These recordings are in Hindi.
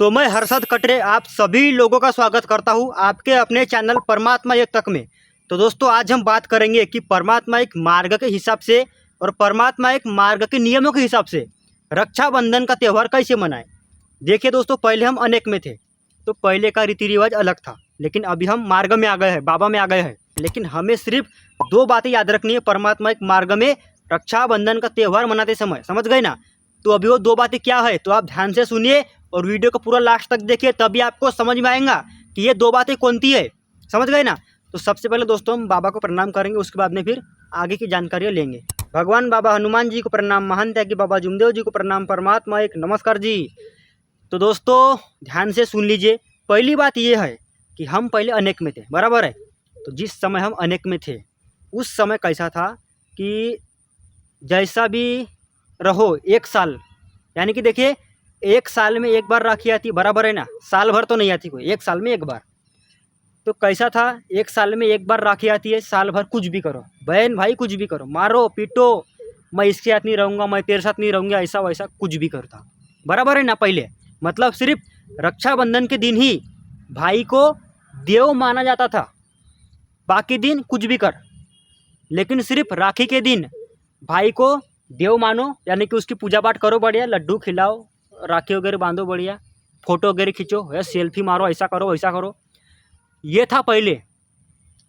तो मैं हर्षद कटरे आप सभी लोगों का स्वागत करता हूं आपके अपने चैनल परमात्मा एक तक में। तो दोस्तों आज हम बात करेंगे कि परमात्मा एक मार्ग के हिसाब से और परमात्मा एक मार्ग के नियमों के हिसाब से रक्षाबंधन का त्यौहार कैसे मनाएं। देखिए दोस्तों, पहले हम अनेक में थे तो पहले का रीति रिवाज अलग था, लेकिन अभी हम मार्ग में आ गए हैं, बाबा में आ गए हैं। लेकिन हमें सिर्फ दो बातें याद रखनी है परमात्मा एक मार्ग में रक्षाबंधन का त्यौहार मनाते समय, समझ गए ना। तो अभी वो दो बातें क्या है तो आप ध्यान से सुनिए और वीडियो को पूरा लास्ट तक देखिए, तभी आपको समझ में आएगा कि ये दो बातें कौन सी है, समझ गए ना। तो सबसे पहले दोस्तों हम बाबा को प्रणाम करेंगे, उसके बाद में फिर आगे की जानकारियाँ लेंगे। भगवान बाबा हनुमान जी को प्रणाम, महान त्यागी बाबा जुमदेव जी को प्रणाम, परमात्मा एक नमस्कार जी। तो दोस्तों ध्यान से सुन लीजिए, पहली बात ये है कि हम पहले अनेक में थे, बराबर है। तो जिस समय हम अनेक में थे उस समय कैसा था कि जैसा भी रहो एक साल, यानी कि देखिए एक साल में एक बार राखी आती, बराबर है ना, साल भर तो नहीं आती कोई, एक साल में एक बार। तो कैसा था, एक साल में एक बार राखी आती है, साल भर कुछ भी करो, बहन भाई कुछ भी करो, मारो पीटो, मैं इसके साथ नहीं रहूँगा, मैं तेरे साथ नहीं रहूँगा, ऐसा वैसा कुछ भी करता, बराबर है ना। पहले मतलब सिर्फ रक्षाबंधन के दिन ही भाई को देव माना जाता था, बाकी दिन कुछ भी कर। लेकिन सिर्फ राखी के दिन भाई को देव मानो, यानी कि उसकी पूजा पाठ करो, बढ़िया लड्डू खिलाओ, राखी वगैरह बांधो, बढ़िया फोटो वगैरह खींचो, या सेल्फी मारो, ऐसा करो वैसा करो। ये था पहले,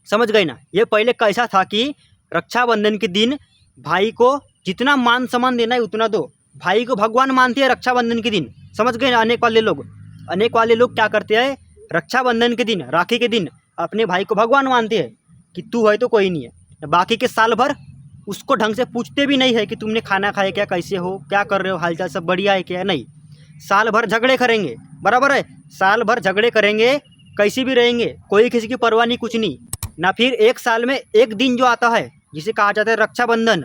समझ गए ना। ये पहले कैसा था कि रक्षाबंधन के दिन भाई को जितना मान सम्मान देना है उतना दो, भाई को भगवान मानते हैं रक्षाबंधन के दिन, समझ गए ना। अनेक वाले लोग क्या करते हैं, रक्षाबंधन के दिन राखी के दिन अपने भाई को भगवान मानते हैं कि तू है तो कोई नहीं है, बाकी के साल भर उसको ढंग से पूछते भी नहीं है कि तुमने खाना खाया क्या, कैसे हो, क्या कर रहे हो, हालचाल सब बढ़िया है क्या, नहीं। साल भर झगड़े करेंगे, बराबर है, साल भर झगड़े करेंगे, कैसे भी रहेंगे, कोई किसी की परवाह नहीं, कुछ नहीं ना। फिर एक साल में एक दिन जो आता है जिसे कहा जाता है रक्षाबंधन,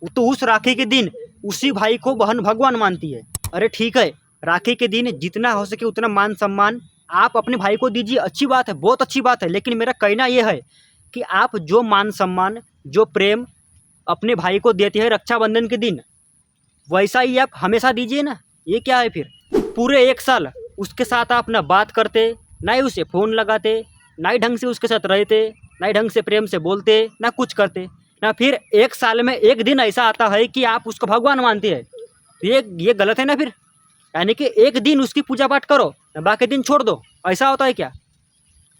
तो उस राखी के दिन उसी भाई को बहन भगवान मानती है। अरे ठीक है, राखी के दिन जितना हो सके उतना मान सम्मान आप अपने भाई को दीजिए, अच्छी बात है, बहुत अच्छी बात है। लेकिन मेरा कहना यह है कि आप जो मान सम्मान जो प्रेम अपने भाई को देते हैं रक्षाबंधन के दिन, वैसा ही आप हमेशा दीजिए ना। ये क्या है, फिर पूरे एक साल उसके साथ आप ना बात करते, ना ही उसे फ़ोन लगाते, ना ही ढंग से उसके साथ रहते, ना ही ढंग से प्रेम से बोलते, ना कुछ करते, ना फिर एक साल में एक दिन ऐसा आता है कि आप उसको भगवान मानते हैं। ये गलत है ना फिर। यानी कि एक दिन उसकी पूजा पाठ करो, बाकी दिन छोड़ दो, ऐसा होता है क्या।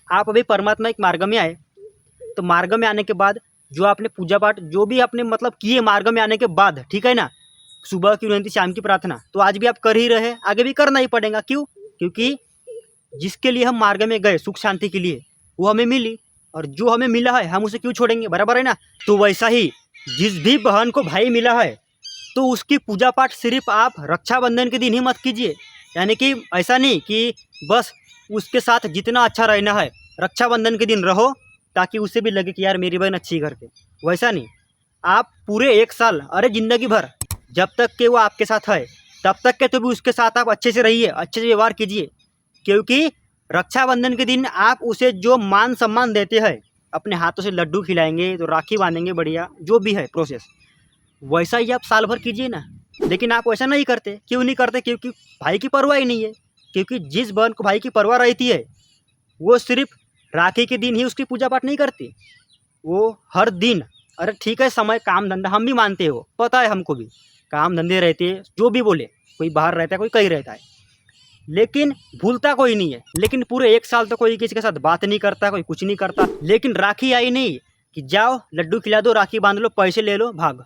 आप अभी परमात्मा एक मार्ग में आए, तो मार्ग में आने के बाद जो आपने पूजा पाठ जो भी आपने मतलब किए मार्ग में आने के बाद, ठीक है ना, सुबह की विनती, शाम की प्रार्थना, तो आज भी आप कर ही रहे, आगे भी करना ही पड़ेगा। क्यों? क्योंकि जिसके लिए हम मार्ग में गए सुख शांति के लिए, वो हमें मिली, और जो हमें मिला है हम उसे क्यों छोड़ेंगे, बराबर है ना। तो वैसा ही जिस भी बहन को भाई मिला है तो उसकी पूजा पाठ सिर्फ आप रक्षाबंधन के दिन ही मत कीजिए। यानी कि ऐसा नहीं कि बस उसके साथ जितना अच्छा रहना है रक्षाबंधन के दिन रहो, ताकि उसे भी लगे कि यार मेरी बहन अच्छी करके, वैसा नहीं। आप पूरे एक साल, अरे ज़िंदगी भर, जब तक कि वो आपके साथ है तब तक के तो भी उसके साथ आप अच्छे से रहिए, अच्छे से व्यवहार कीजिए। क्योंकि रक्षाबंधन के दिन आप उसे जो मान सम्मान देते हैं, अपने हाथों से लड्डू खिलाएंगे तो राखी बांधेंगे, बढ़िया जो भी है प्रोसेस, वैसा ही आप साल भर कीजिए ना। लेकिन आप वैसा नहीं करते, क्यों नहीं करते? क्योंकि भाई की परवाह ही नहीं है। क्योंकि जिस बहन को भाई की परवाह रहती है वो सिर्फ राखी के दिन ही उसकी पूजा पाठ नहीं करती, वो हर दिन। अरे ठीक है, समय काम धंधा हम भी मानते हो, पता है हमको भी, काम धंधे रहते हैं, जो भी बोले, कोई बाहर रहता है, कोई कहीं रहता है, लेकिन भूलता कोई नहीं है। लेकिन पूरे एक साल तो कोई किसी के साथ बात नहीं करता, कोई कुछ नहीं करता। लेकिन राखी आई नहीं कि जाओ लड्डू खिला दो, राखी बांध लो, पैसे ले लो, भाग।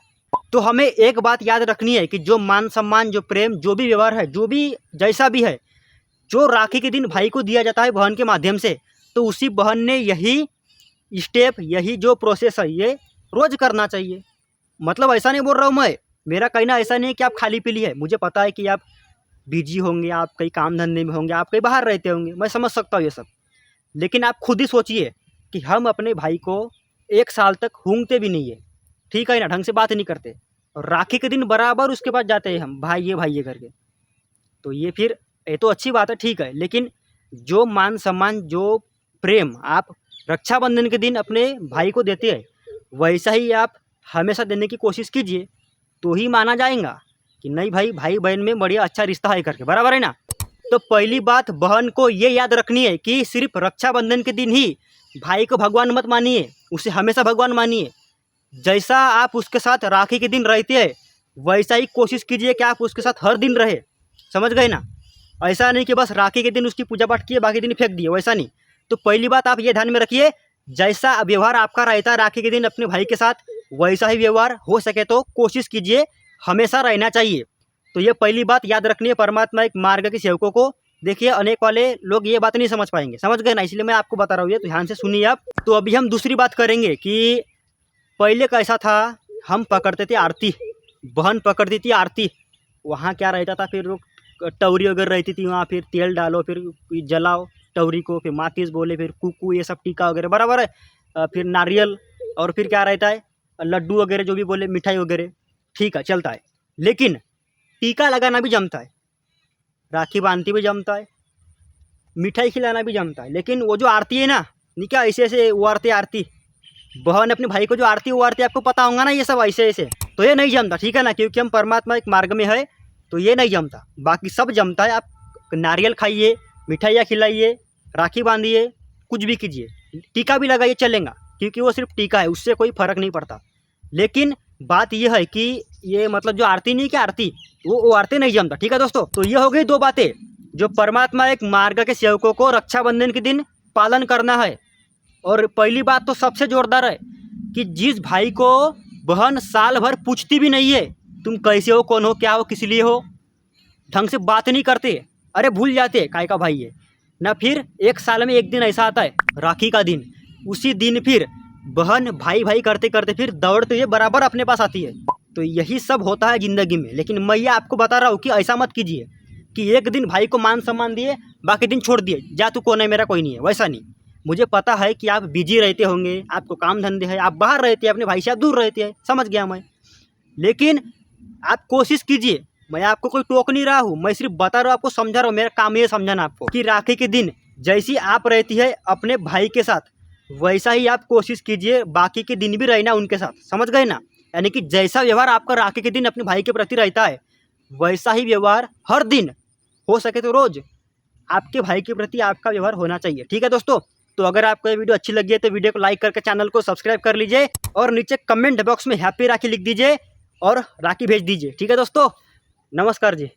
तो हमें एक बात याद रखनी है कि जो मान सम्मान, जो प्रेम, जो भी व्यवहार है, जो भी जैसा भी है, जो राखी के दिन भाई को दिया जाता है बहन के माध्यम से, तो उसी बहन ने यही स्टेप, यही जो प्रोसेस है, ये रोज़ करना चाहिए। मतलब ऐसा नहीं बोल रहा हूँ मैं, मेरा कहना ऐसा नहीं है कि आप खाली पीली है, मुझे पता है कि आप बिजी होंगे, आप कई काम धंधे में होंगे, आप कहीं बाहर रहते होंगे, मैं समझ सकता हूँ ये सब। लेकिन आप खुद ही सोचिए कि हम अपने भाई को एक साल तक घूमते भी नहीं है, ठीक है ना, ढंग से बात नहीं करते, और राखी के दिन बराबर उसके पास जाते हैं हम, भाई ये करके। तो ये फिर ये तो अच्छी बात है, ठीक है, लेकिन जो मान सम्मान, जो प्रेम आप रक्षाबंधन के दिन अपने भाई को देते हैं, वैसा ही आप हमेशा देने की कोशिश कीजिए, तो ही माना जाएगा कि नहीं भाई, भाई बहन में बढ़िया अच्छा रिश्ता है करके, बराबर है ना। तो पहली बात बहन को ये याद रखनी है कि सिर्फ रक्षाबंधन के दिन ही भाई को भगवान मत मानिए, उसे हमेशा भगवान मानिए। जैसा आप उसके साथ राखी के दिन रहते हैं वैसा ही कोशिश कीजिए कि आप उसके साथ हर दिन रहे। समझ गए ना? ऐसा नहीं कि बस राखी के दिन उसकी पूजा पाठ किए बाकी दिन फेंक दिए, वैसा नहीं। तो पहली बात आप ये ध्यान में रखिए, जैसा व्यवहार आपका रहता है राखी के दिन अपने भाई के साथ वैसा ही व्यवहार हो सके तो कोशिश कीजिए हमेशा रहना चाहिए। तो ये पहली बात याद रखनी है परमात्मा एक मार्ग के सेवकों को। देखिए अनेक वाले लोग ये बात नहीं समझ पाएंगे, समझ गए ना? इसलिए मैं आपको बता रहा हूँ, ये तो ध्यान से सुनिए आप। तो अभी हम दूसरी बात करेंगे कि पहले कैसा था। हम पकड़ते थे आरती, बहन पकड़ती थी आरती, वहाँ क्या रहता था, फिर टवरी वगैरह रहती थी वहाँ, फिर तेल डालो, फिर जलाओ टवरी को, फिर माचिस बोले, फिर कुकू, ये सब टीका वगैरह बराबर है, फिर नारियल, और फिर क्या रहता है लड्डू वगैरह जो भी बोले, मिठाई वगैरह, ठीक है चलता है। लेकिन टीका लगाना भी जमता है, राखी बांधती भी जमता है, मिठाई खिलाना भी जमता है। लेकिन वो जो आरती है ना, नहीं क्या ऐसे ऐसे वो आरती बहन अपने भाई को जो आरती वो आरती आपको पता होगा ना, ये सब ऐसे ऐसे, तो ये नहीं जमता, ठीक है ना? क्योंकि हम परमात्मा एक मार्ग में है तो ये नहीं जमता, बाकी सब जमता है। आप नारियल खाइए, मिठाइयाँ खिलाइए, राखी बांधिए, कुछ भी कीजिए, टीका भी लगाइए, चलेगा, क्योंकि वो सिर्फ टीका है, उससे कोई फ़र्क नहीं पड़ता। लेकिन बात यह है कि ये मतलब जो आरती नहीं, क्या आरती, वो आरती नहीं जमता, ठीक है दोस्तों? तो ये हो गई दो बातें जो परमात्मा एक मार्ग के सेवकों को रक्षाबंधन के दिन पालन करना है। और पहली बात तो सबसे जोरदार है कि जिस भाई को बहन साल भर पूछती भी नहीं है तुम कैसे हो, कौन हो, क्या हो, किस लिए हो, ढंग से बात नहीं करते, अरे भूल जाते काय का भाई है ना। फिर एक साल में एक दिन ऐसा आता है राखी का दिन, उसी दिन फिर बहन भाई भाई करते करते फिर दौड़ते हुए बराबर अपने पास आती है। तो यही सब होता है ज़िंदगी में। लेकिन मैं ये आपको बता रहा हूँ कि ऐसा मत कीजिए कि एक दिन भाई को मान सम्मान दिए बाकी दिन छोड़ दिए, जा तू कौन है मेरा कोई नहीं है, वैसा नहीं। मुझे पता है कि आप बिजी रहते होंगे, आपको काम धंधे है, आप बाहर रहते हैं, अपने भाई से आप दूर रहते हैं, समझ गया मैं। लेकिन आप कोशिश कीजिए, मैं आपको कोई टोक नहीं रहा हूँ, मैं सिर्फ बता रहा हूँ, आपको समझा रहा हूँ। मेरा काम ये समझाना आपको कि राखी के दिन जैसी आप रहती है अपने भाई के साथ वैसा ही आप कोशिश कीजिए बाकी के दिन भी रहना उनके साथ, समझ गए ना? यानी कि जैसा व्यवहार आपका राखी के दिन अपने भाई के प्रति रहता है वैसा ही व्यवहार हर दिन, हो सके तो रोज, आपके भाई के प्रति आपका व्यवहार होना चाहिए, ठीक है दोस्तों? तो अगर आपको ये वीडियो अच्छी लगी है तो वीडियो को लाइक करके चैनल को सब्सक्राइब कर लीजिए और नीचे कमेंट बॉक्स में हैप्पी राखी लिख दीजिए और राखी भेज दीजिए, ठीक है दोस्तों? नमस्कार जी।